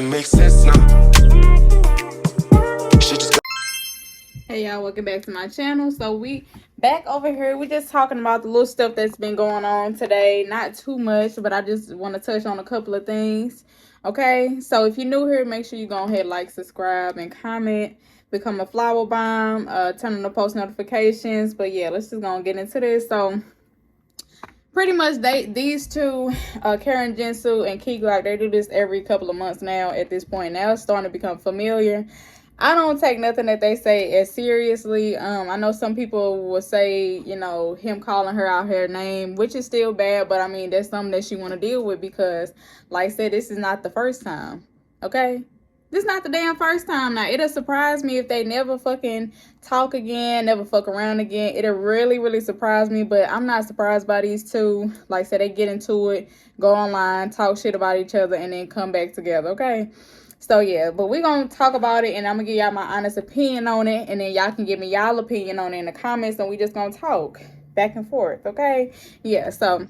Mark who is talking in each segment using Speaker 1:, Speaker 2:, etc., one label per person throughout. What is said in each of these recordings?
Speaker 1: doesn't make sense now. Shit just got.
Speaker 2: Hey y'all, welcome back to my channel. So we back over here. We just talking about the little stuff that's been going on today. Not too much, but I just want to touch on a couple of things. Okay, so if you're new here, make sure you go ahead, like, subscribe, and comment. Become a flower bomb. Turn on the post notifications. But yeah, let's just go and get into this. So pretty much these two, Karin, Jinsu, and Glovk, they do this every couple of months now. At this point, now it's starting to become familiar. I don't take nothing that they say as seriously. I know some people will say, you know, him calling her out her name, which is still bad, but I mean, that's something that she want to deal with because, like I said, this is not the first time, okay? This is not the damn first time. Now, it'll surprise me if they never fucking talk again, never fuck around again. It'll really, really surprise me, but I'm not surprised by these two. Like I said, they get into it, go online, talk shit about each other, and then come back together, okay? So yeah, but we're gonna talk about it, and I'm gonna give y'all my honest opinion on it, and then y'all can give me y'all opinion on it in the comments, and we just gonna talk back and forth, okay? Yeah, so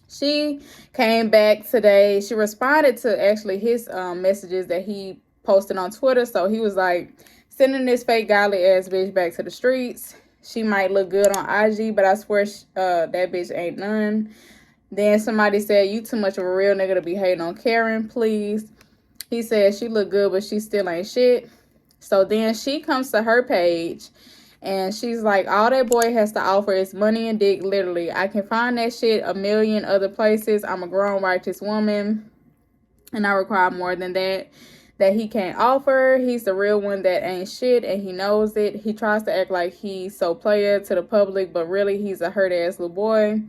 Speaker 2: she came back today. She responded to actually his messages that he posted on Twitter. So he was like, sending this fake godly ass bitch back to the streets. She might look good on IG, but I swear that bitch ain't none. Then somebody said, you too much of a real nigga to be hating on Karin, please. He said she look good, but she still ain't shit. So then she comes to her page and she's like, all that boy has to offer is money and dick, literally. I can find that shit a million other places. I'm a grown, righteous woman, and I require more than that he can't offer. He's the real one that ain't shit, and he knows it. He tries to act like he's so player to the public, but really he's a hurt-ass little boy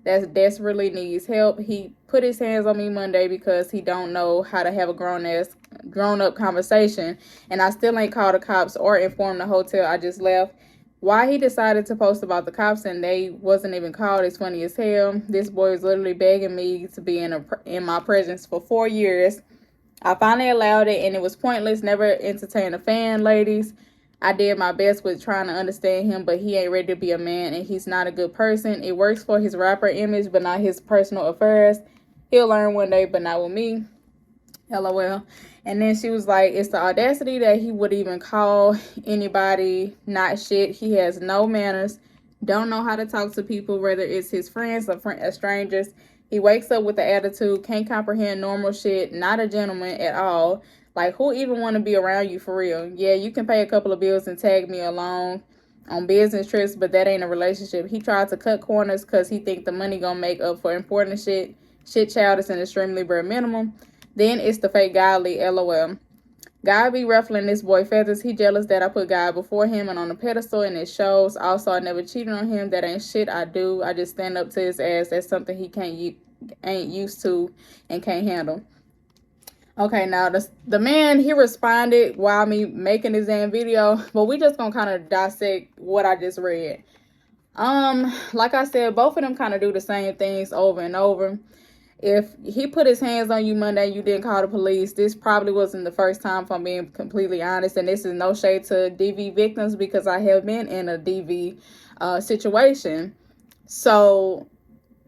Speaker 2: that desperately needs help. He put his hands on me Monday because he don't know how to have a grown-up conversation, and I still ain't called the cops or informed the hotel I just left. Why he decided to post about the cops and they wasn't even called is funny as hell. This boy is literally begging me to be in my presence for 4 years. I finally allowed it, and it was pointless. Never entertain a fan, ladies. I did my best with trying to understand him, but he ain't ready to be a man, and he's not a good person. It works for his rapper image, but not his personal affairs. He'll learn one day, but not with me. LOL. And then she was like, it's the audacity that he would even call anybody not shit. He has no manners, don't know how to talk to people, whether it's his friends or strangers. He wakes up with the attitude, can't comprehend normal shit, not a gentleman at all. Like, who even want to be around you for real? Yeah, you can pay a couple of bills and tag me along on business trips, but that ain't a relationship. He tried to cut corners because he think the money gonna make up for important shit. Shit childish and extremely bare minimum. Then it's the fake godly, LOL. God be ruffling this boy feathers. He jealous that I put God before him and on a pedestal, and it shows. Also, I never cheated on him. That ain't shit I do. I just stand up to his ass. That's something he ain't used to and can't handle. Okay, now the man, he responded while me making this damn video, but we just gonna kind of dissect what I just read. Like I said, both of them kind of do the same things over and over. If he put his hands on you Monday and you didn't call the police, this probably wasn't the first time, if I'm being completely honest. And this is no shade to DV victims because I have been in a DV situation. So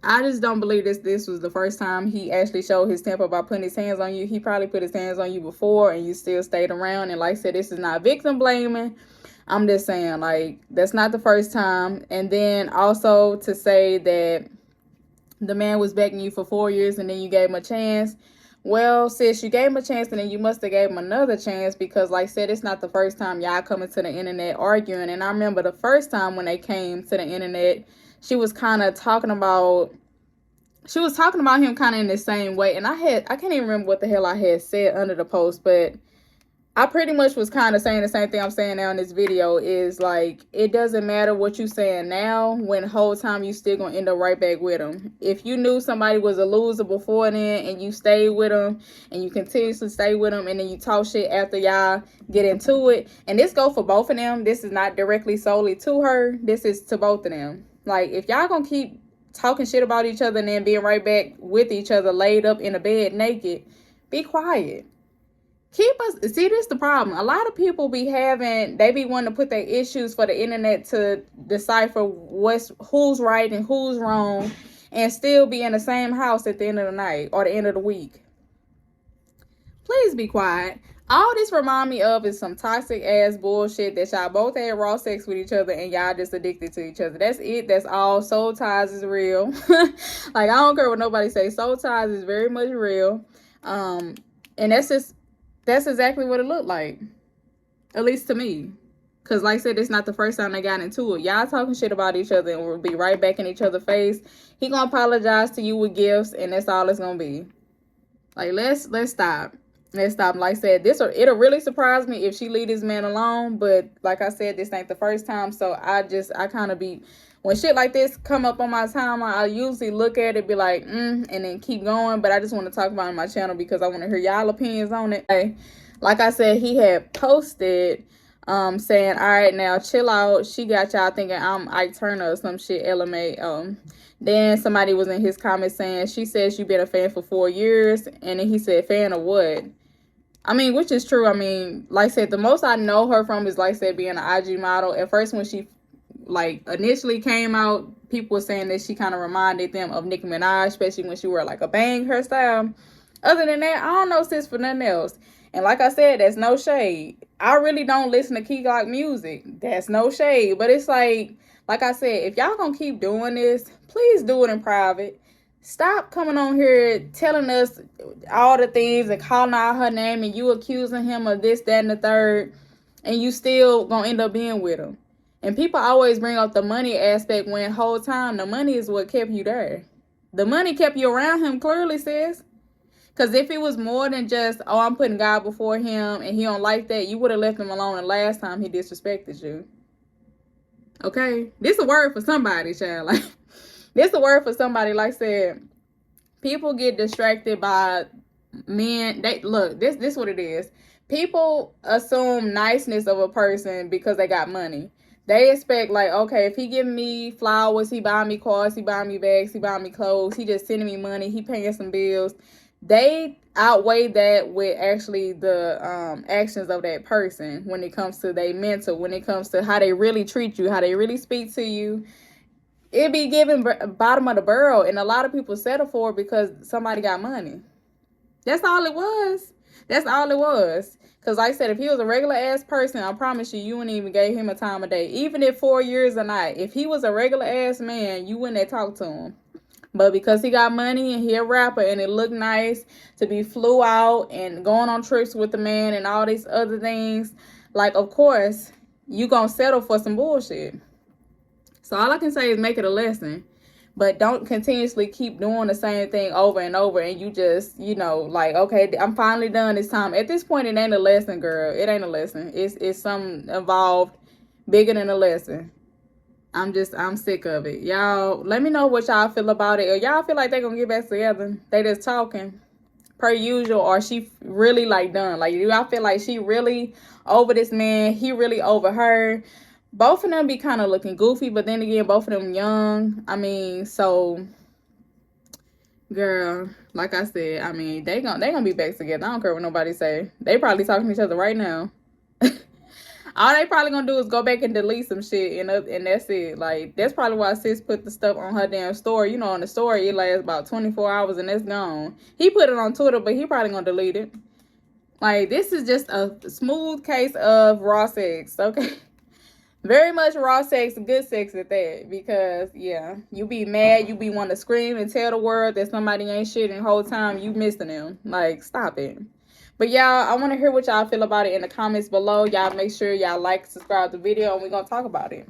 Speaker 2: I just don't believe this was the first time he actually showed his temper by putting his hands on you. He probably put his hands on you before and you still stayed around. And like I said, this is not victim blaming. I'm just saying, like, that's not the first time. And then also to say that the man was begging you for 4 years and then you gave him a chance. Well, sis, you gave him a chance and then you must have gave him another chance because, like I said, it's not the first time y'all coming to the internet arguing. And I remember the first time when they came to the internet, she was kind of talking about him kind of in the same way. And I can't even remember what the hell I had said under the post, but I pretty much was kind of saying the same thing I'm saying now in this video is like, it doesn't matter what you saying now when the whole time you still gonna end up right back with them. If you knew somebody was a loser before then and you stayed with them and you continuously stay with them and then you talk shit after y'all get into it, and this go for both of them. This is not directly solely to her. This is to both of them. Like, if y'all gonna keep talking shit about each other and then being right back with each other laid up in a bed naked, be quiet. Keep us, see, this the problem. A lot of people be wanting to put their issues for the internet to decipher who's right and who's wrong and still be in the same house at the end of the night or the end of the week. Please be quiet. All this remind me of is some toxic ass bullshit that y'all both had raw sex with each other and y'all just addicted to each other. That's it. That's all. Soul ties is real. Like, I don't care what nobody say. Soul ties is very much real. And that's exactly what it looked like. At least to me. Because like I said, it's not the first time they got into it. Y'all talking shit about each other and we'll be right back in each other's face. He gonna apologize to you with gifts and that's all it's gonna be. Like, let's stop. Let's stop. Like I said, it'll really surprise me if she leave this man alone. But like I said, this ain't the first time. So I kind of be, when shit like this come up on my timeline, I usually look at it, be like, and then keep going. But I just want to talk about it on my channel because I want to hear y'all opinions on it. Like I said, he had posted saying, all right, now chill out. She got y'all thinking I'm Ike Turner or some shit, LMA. Then somebody was in his comments saying, she says you've been a fan for 4 years. And then he said, fan of what? I mean, which is true. I mean, like I said, the most I know her from is, like I said, being an IG model. At first, when she, like, initially came out, people were saying that she kind of reminded them of Nicki Minaj, especially when she wore, like, a bang hairstyle. Other than that, I don't know sis for nothing else. And like I said, that's no shade. I really don't listen to Glovk music. That's no shade. But it's like I said, if y'all gonna keep doing this, please do it in private. Stop coming on here telling us all the things and calling out her name and you accusing him of this, that, and the third. And you still gonna end up being with him. And people always bring up the money aspect when whole time the money is what kept you there. The money kept you around him, clearly, sis. Because if it was more than just, oh, I'm putting God before him and he don't like that, you would have left him alone the last time he disrespected you. Okay? This is a word for somebody, child. Like, this is a word for somebody. Like I said, people get distracted by men. Look, this is what it is. People assume niceness of a person because they got money. They expect, like, okay, if he giving me flowers, he buying me cars, he buying me bags, he buying me clothes, he just sending me money, he paying some bills. They outweigh that with actually the actions of that person when it comes to their mental, when it comes to how they really treat you, how they really speak to you. It be given bottom of the barrel, and a lot of people settle for it because somebody got money. That's all it was. That's all it was. Because like I said, if he was a regular ass person, I promise you, you wouldn't even gave him a time of day. Even if 4 years or not, if he was a regular ass man, you wouldn't have talked to him. But because he got money and he a rapper and it looked nice to be flew out and going on trips with the man and all these other things, like, of course, you gonna settle for some bullshit. So all I can say is make it a lesson. But don't continuously keep doing the same thing over and over and you just, you know, like, okay, I'm finally done this time. At this point, it ain't a lesson, girl. It ain't a lesson. It's something involved bigger than a lesson. I'm sick of it. Y'all, let me know what y'all feel about it. Or y'all feel like they gonna get back together. They just talking per usual, or she really like done. Like, y'all feel like she really over this man, he really over her. Both of them be kind of looking goofy, but then again, both of them young. I mean, so girl, like I said, I mean, they gonna be back together. I don't care what nobody say. They probably talking to each other right now. All they probably gonna do is go back and delete some shit, and that's it. Like, that's probably why sis put the stuff on her damn story. You know, on the story, it lasts about 24 hours and it's gone. He put it on Twitter, but he probably gonna delete it. Like, this is just a smooth case of raw sex, okay? Very much raw sex, good sex at that. Because, yeah, you be mad, you be wanting to scream and tell the world that somebody ain't shit, and the whole time you missing them. Like, stop it. But y'all, I want to hear what y'all feel about it in the comments below. Y'all make sure y'all like, subscribe to the video, and we're going to talk about it.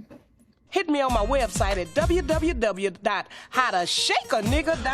Speaker 1: Hit me on my website at www.howtoshakeanigga.com.